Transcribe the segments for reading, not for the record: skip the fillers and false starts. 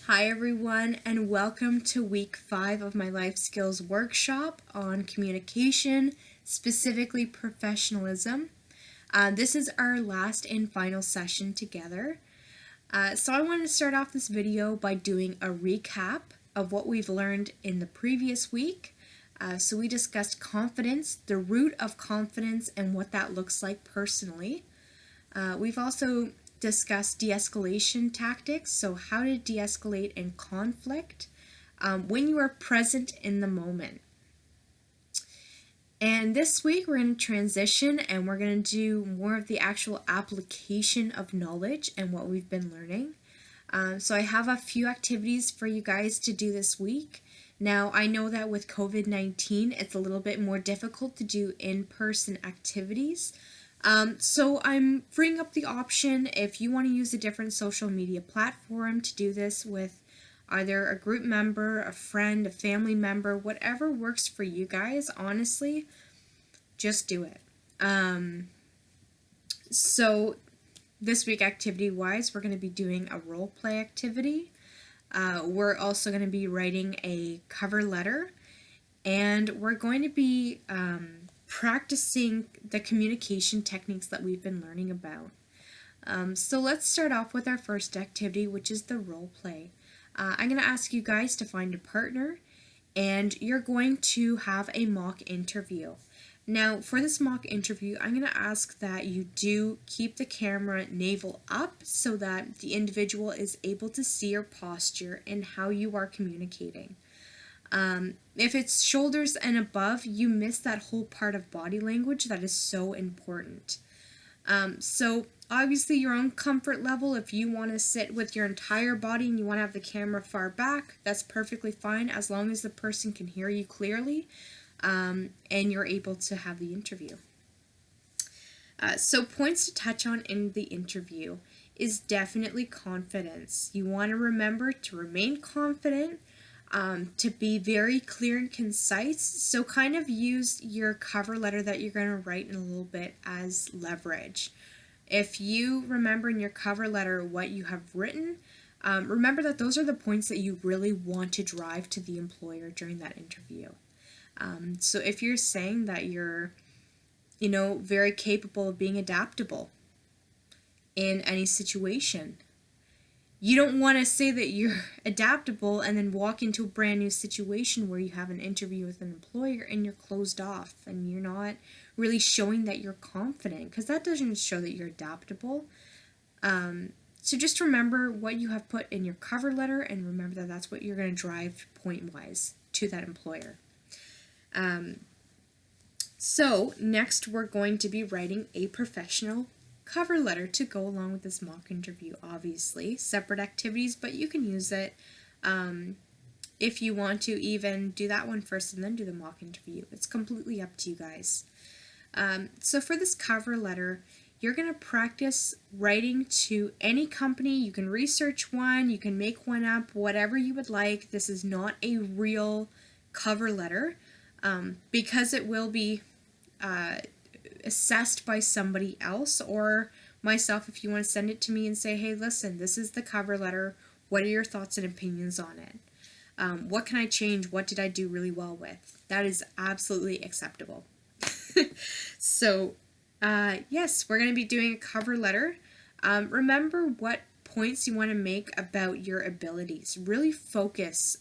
Hi everyone, and welcome to week 5 of my life skills workshop on communication, specifically professionalism. This is our last and final session together. So I want to start off this video by doing a recap of what we've learned in the previous week. So we discussed confidence, the root of confidence, and what that looks like personally. We've also discussed de-escalation tactics, so how to de-escalate in conflict when you are present in the moment. And this week we're going to transition and we're going to do more of the actual application of knowledge and what we've been learning. So I have a few activities for you guys to do this week. Now, I know that with COVID-19, it's a little bit more difficult to do in-person activities. So I'm freeing up the option if you want to use a different social media platform to do this with either a group member, a friend, a family member, whatever works for you guys, honestly, just do it. So this week activity-wise, we're going to be doing a role play activity. We're also going to be writing a cover letter, and we're going to be practicing the communication techniques that we've been learning about. So let's start off with our first activity, which is the role play. I'm going to ask you guys to find a partner, and you're going to have a mock interview. Now, for this mock interview, I'm going to ask that you do keep the camera navel up so that the individual is able to see your posture and how you are communicating. If it's shoulders and above, you miss that whole part of body language that is so important. So obviously your own comfort level, if you want to sit with your entire body and you want to have the camera far back, that's perfectly fine as long as the person can hear you clearly and you're able to have the interview. So points to touch on in the interview is definitely confidence. You want to remember to remain confident, to be very clear and concise. So kind of use your cover letter that you're going to write in a little bit as leverage. If you remember in your cover letter what you have written, remember that those are the points that you really want to drive to the employer during that interview. So if you're saying that you're, very capable of being adaptable in any situation, you don't want to say that you're adaptable and then walk into a brand new situation where you have an interview with an employer and you're closed off and you're not really showing that you're confident, because that doesn't show that you're adaptable. So just remember what you have put in your cover letter and remember that that's what you're going to drive point-wise to that employer. So next we're going to be writing a professional cover letter to go along with this mock interview. Obviously separate activities, but you can use it if you want to even do that one first and then do the mock interview. It's completely up to you guys. So for this cover letter, you're going to practice writing to any company. You can research one, you can make one up, whatever you would like. This is not a real cover letter because it will be assessed by somebody else or myself if you want to send it to me and say, hey, listen, this is the cover letter. What are your thoughts and opinions on it? What can I change? What did I do really well with? That is absolutely acceptable. So, yes, we're going to be doing a cover letter. Remember what points you want to make about your abilities. Really focus.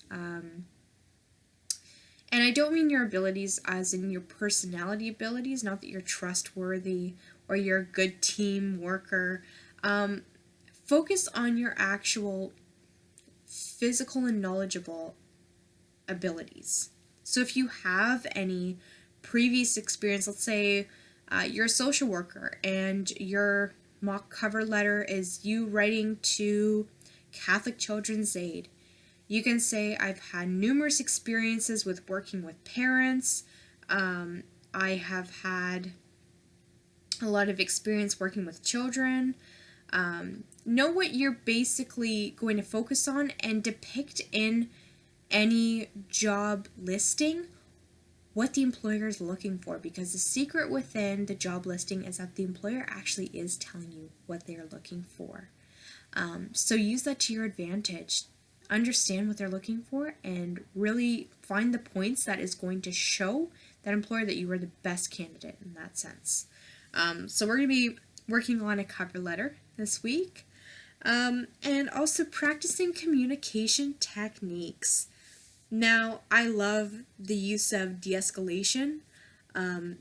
And I don't mean your abilities as in your personality abilities, not that you're trustworthy or you're a good team worker. Focus on your actual physical and knowledgeable abilities. So if you have any previous experience, let's say you're a social worker and your mock cover letter is you writing to Catholic Children's Aid. You can say, I've had numerous experiences with working with parents. I have had a lot of experience working with children. Know what you're basically going to focus on and depict in any job listing what the employer is looking for, because the secret within the job listing is that the employer actually is telling you what they are looking for. So use that to your advantage. understand what they're looking for and really find the points that is going to show that employer that you are the best candidate in that sense. So we're going to be working on a cover letter this week, and also practicing communication techniques. Now, I love the use of de-escalation.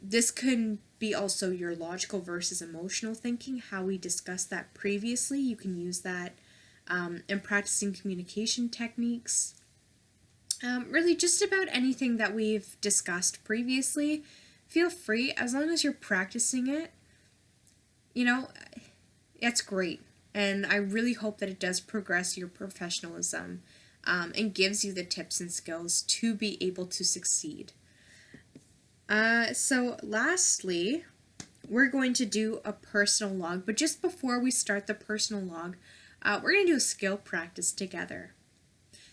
This could be also your logical versus emotional thinking, how we discussed that previously. You can use that in practicing communication techniques. Really, just about anything that we've discussed previously, feel free, as long as you're practicing it, it's great. And I really hope that it does progress your professionalism and gives you the tips and skills to be able to succeed. So lastly, we're going to do a personal log, but just before we start the personal log, we're going to do a skill practice together.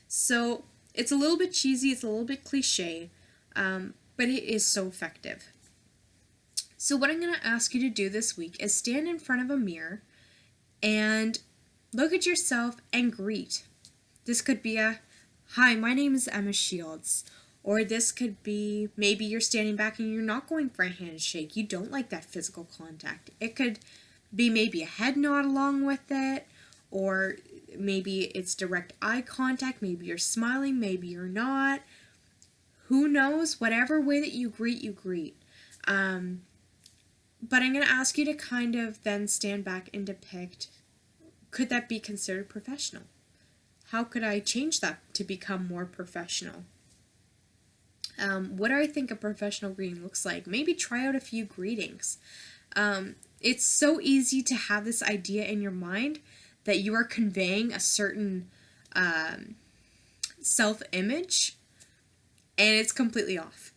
So it's a little bit cheesy, it's a little bit cliche, but it is so effective. So what I'm going to ask you to do this week is stand in front of a mirror and look at yourself and greet. This could be a, "Hi, my name is Emma Shields." Or this could be, maybe you're standing back and you're not going for a handshake. You don't like that physical contact. It could be maybe a head nod along with it, or maybe it's direct eye contact. Maybe you're smiling, maybe you're not. Who knows? Whatever way that you greet, you greet. But I'm going to ask you to kind of then stand back and depict, could that be considered professional? How could I change that to become more professional? What do I think a professional greeting looks like? Maybe try out a few greetings. It's so easy to have this idea in your mind that you are conveying a certain self-image, and it's completely off.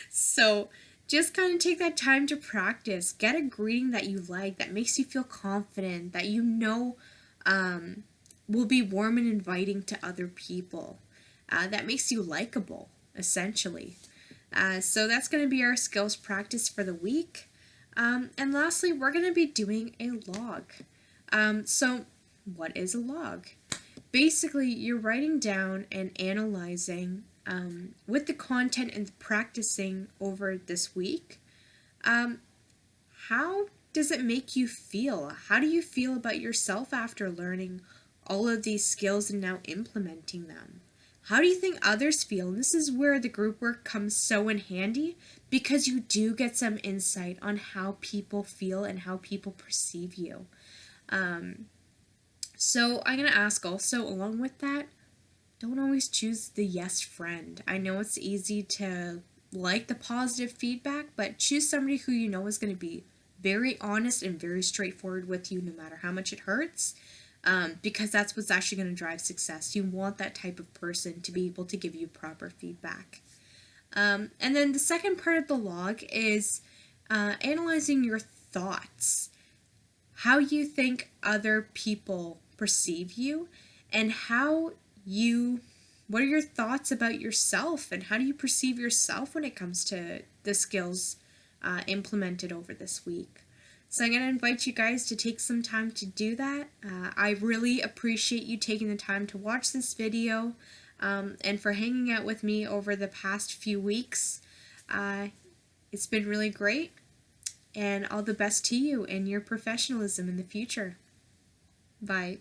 So just kind of take that time to practice. Get a greeting that you like, that makes you feel confident, that will be warm and inviting to other people, that makes you likable, essentially. So that's going to be our skills practice for the week. And lastly, we're going to be doing a log. So what is a log? Basically, you're writing down and analyzing with the content and practicing over this week. How does it make you feel? How do you feel about yourself after learning all of these skills and now implementing them? How do you think others feel? And this is where the group work comes so in handy, because you do get some insight on how people feel and how people perceive you. So I'm going to ask also, along with that, don't always choose the yes friend. I know it's easy to like the positive feedback, but choose somebody who you know is going to be very honest and very straightforward with you no matter how much it hurts. Because that's what's actually going to drive success. You want that type of person to be able to give you proper feedback. And then the second part of the log is analyzing your thoughts, how you think other people perceive you, and what are your thoughts about yourself, and how do you perceive yourself when it comes to the skills implemented over this week. So I'm going to invite you guys to take some time to do that. I really appreciate you taking the time to watch this video and for hanging out with me over the past few weeks. It's been really great, and all the best to you in your professionalism in the future. Bye.